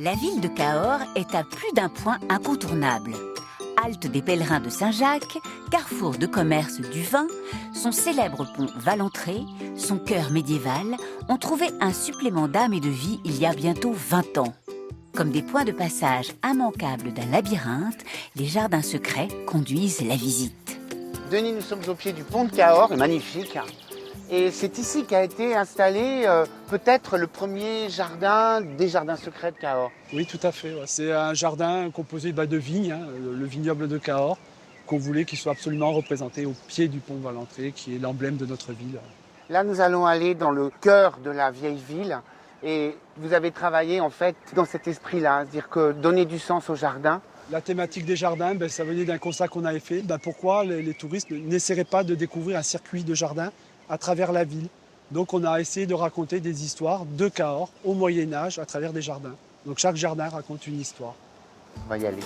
La ville de Cahors est à plus d'un point incontournable. Halte des pèlerins de Saint-Jacques, carrefour de commerce du vin, son célèbre pont Valentré, son cœur médiéval ont trouvé un supplément d'âme et de vie il y a bientôt 20 ans. Comme des points de passage immanquables d'un labyrinthe, les jardins secrets conduisent la visite. Denis, nous sommes au pied du pont de Cahors, magnifique. Et c'est ici qu'a été installé peut-être le premier jardin des jardins secrets de Cahors. Oui, tout à fait. Ouais. C'est un jardin composé de vignes, le vignoble de Cahors, qu'on voulait qu'il soit absolument représenté au pied du pont Valentré, qui est l'emblème de notre ville. Là, nous allons aller dans le cœur de la vieille ville. Et vous avez travaillé en fait dans cet esprit-là, c'est-à-dire que donner du sens au jardin. La thématique des jardins, ça venait d'un constat qu'on avait fait. Pourquoi les touristes n'essaieraient pas de découvrir un circuit de jardin à travers la ville? Donc on a essayé de raconter des histoires de Cahors au Moyen-Âge à travers des jardins. Donc chaque jardin raconte une histoire. On va y aller.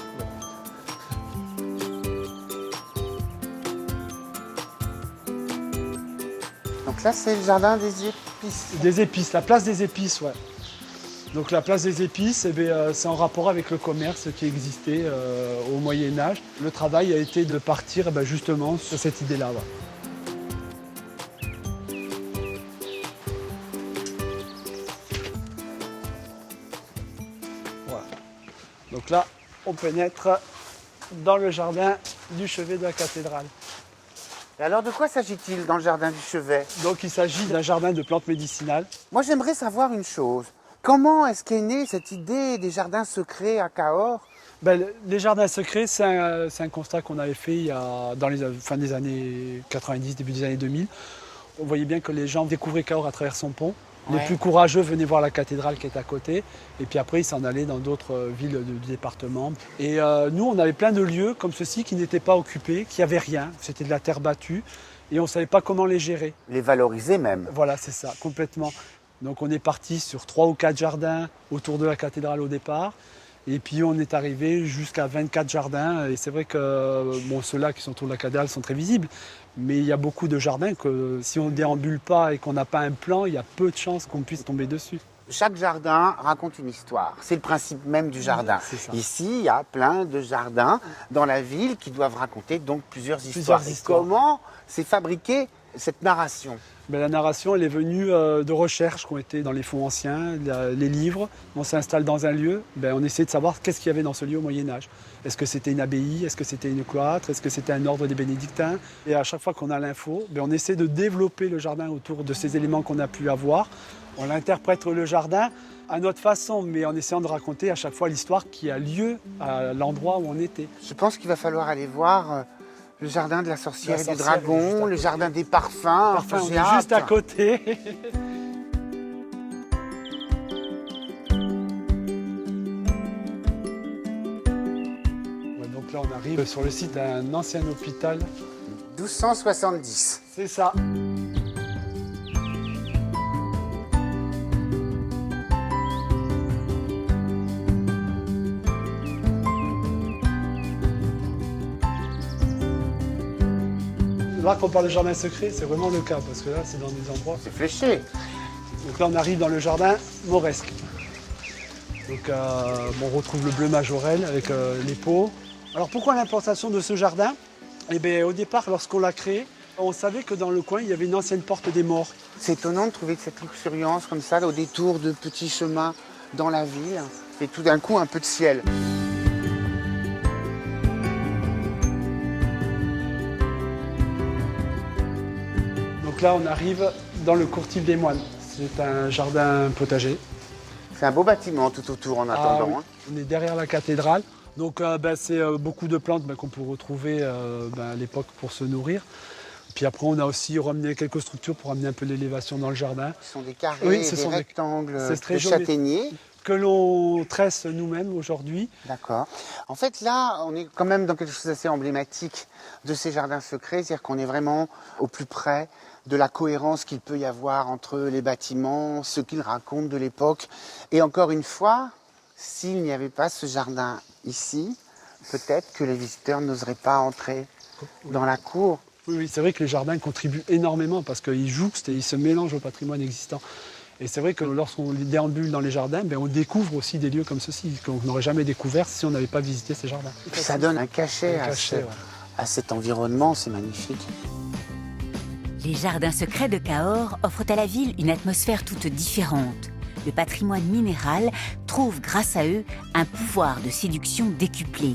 Donc là, c'est le jardin des épices. Des épices, la place des épices, ouais. Donc la place des épices, c'est en rapport avec le commerce qui existait au Moyen-Âge. Le travail a été de partir justement sur cette idée-là. Ouais. Voilà. Donc là, on pénètre dans le jardin du chevet de la cathédrale. Et alors, de quoi s'agit-il dans le jardin du chevet? Donc il s'agit d'un jardin de plantes médicinales. Moi, j'aimerais savoir une chose. Comment est-ce qu'est née cette idée des jardins secrets à Cahors? Les jardins secrets, c'est un constat qu'on avait fait dans les fin des années 90, début des années 2000. On voyait bien que les gens découvraient Cahors à travers son pont. Les plus courageux venaient voir la cathédrale qui est à côté. Et puis après, ils s'en allaient dans d'autres villes du département. Et nous, on avait plein de lieux comme ceci qui n'étaient pas occupés, qui n'avaient rien. C'était de la terre battue. Et on ne savait pas comment les gérer. Les valoriser même. Voilà, c'est ça, complètement. Donc on est parti sur 3 ou 4 jardins autour de la cathédrale au départ. Et puis on est arrivé jusqu'à 24 jardins. Et c'est vrai que ceux-là qui sont autour de la cathédrale sont très visibles. Mais il y a beaucoup de jardins que si on ne déambule pas et qu'on n'a pas un plan, il y a peu de chances qu'on puisse tomber dessus. Chaque jardin raconte une histoire. C'est le principe même du jardin. Ici, il y a plein de jardins dans la ville qui doivent raconter donc plusieurs histoires. Et comment s'est fabriquée cette narration? La narration, elle est venue de recherches qui ont été dans les fonds anciens, les livres. On s'installe dans un lieu, on essaie de savoir qu'est-ce qu'il y avait dans ce lieu au Moyen-Âge. Est-ce que c'était une abbaye? Est-ce que c'était une cloître? Est-ce que c'était un ordre des bénédictins? Et à chaque fois qu'on a l'info, on essaie de développer le jardin autour de ces éléments qu'on a pu avoir. On interprète le jardin à notre façon, mais en essayant de raconter à chaque fois l'histoire qui a lieu à l'endroit où on était. Je pense qu'il va falloir aller voir le jardin de la sorcière et du dragon, le jardin des parfums. On est juste à côté. Donc là, on arrive sur le site d'un ancien hôpital. 1270. C'est ça. Là, quand on parle de jardin secret, c'est vraiment le cas, parce que là, c'est dans des endroits... C'est fléché. Donc là, on arrive dans le jardin mauresque. Donc on retrouve le bleu majorel avec les pots. Alors pourquoi l'implantation de ce jardin? Au départ, lorsqu'on l'a créé, on savait que dans le coin, il y avait une ancienne porte des morts. C'est étonnant de trouver cette luxuriance comme ça, au détour de petits chemins dans la ville. Et tout d'un coup, un peu de ciel. Donc là, on arrive dans le courtil des moines. C'est un jardin potager. C'est un beau bâtiment tout autour en attendant. Oui. On est derrière la cathédrale. Donc c'est beaucoup de plantes qu'on peut retrouver à l'époque pour se nourrir. Puis après, on a aussi ramené quelques structures pour amener un peu l'élévation dans le jardin. Ce sont des carrés, des rectangles de châtaigniers. Que l'on tresse nous-mêmes aujourd'hui. D'accord. En fait, là, on est quand même dans quelque chose d'assez emblématique de ces jardins secrets, c'est-à-dire qu'on est vraiment au plus près de la cohérence qu'il peut y avoir entre les bâtiments, ce qu'ils racontent de l'époque. Et encore une fois, s'il n'y avait pas ce jardin ici, peut-être que les visiteurs n'oseraient pas entrer dans la cour. Oui, c'est vrai que les jardins contribuent énormément parce qu'ils jouxtent et ils se mélangent au patrimoine existant. Et c'est vrai que lorsqu'on déambule dans les jardins, on découvre aussi des lieux comme ceci, qu'on n'aurait jamais découvert si on n'avait pas visité ces jardins. Puis ça donne un cachet, à cet environnement, c'est magnifique. Les jardins secrets de Cahors offrent à la ville une atmosphère toute différente. Le patrimoine minéral trouve grâce à eux un pouvoir de séduction décuplé.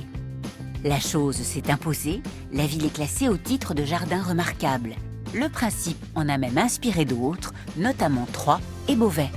La chose s'est imposée, la ville est classée au titre de jardin remarquable. Le principe en a même inspiré d'autres, notamment Troyes et Beauvais.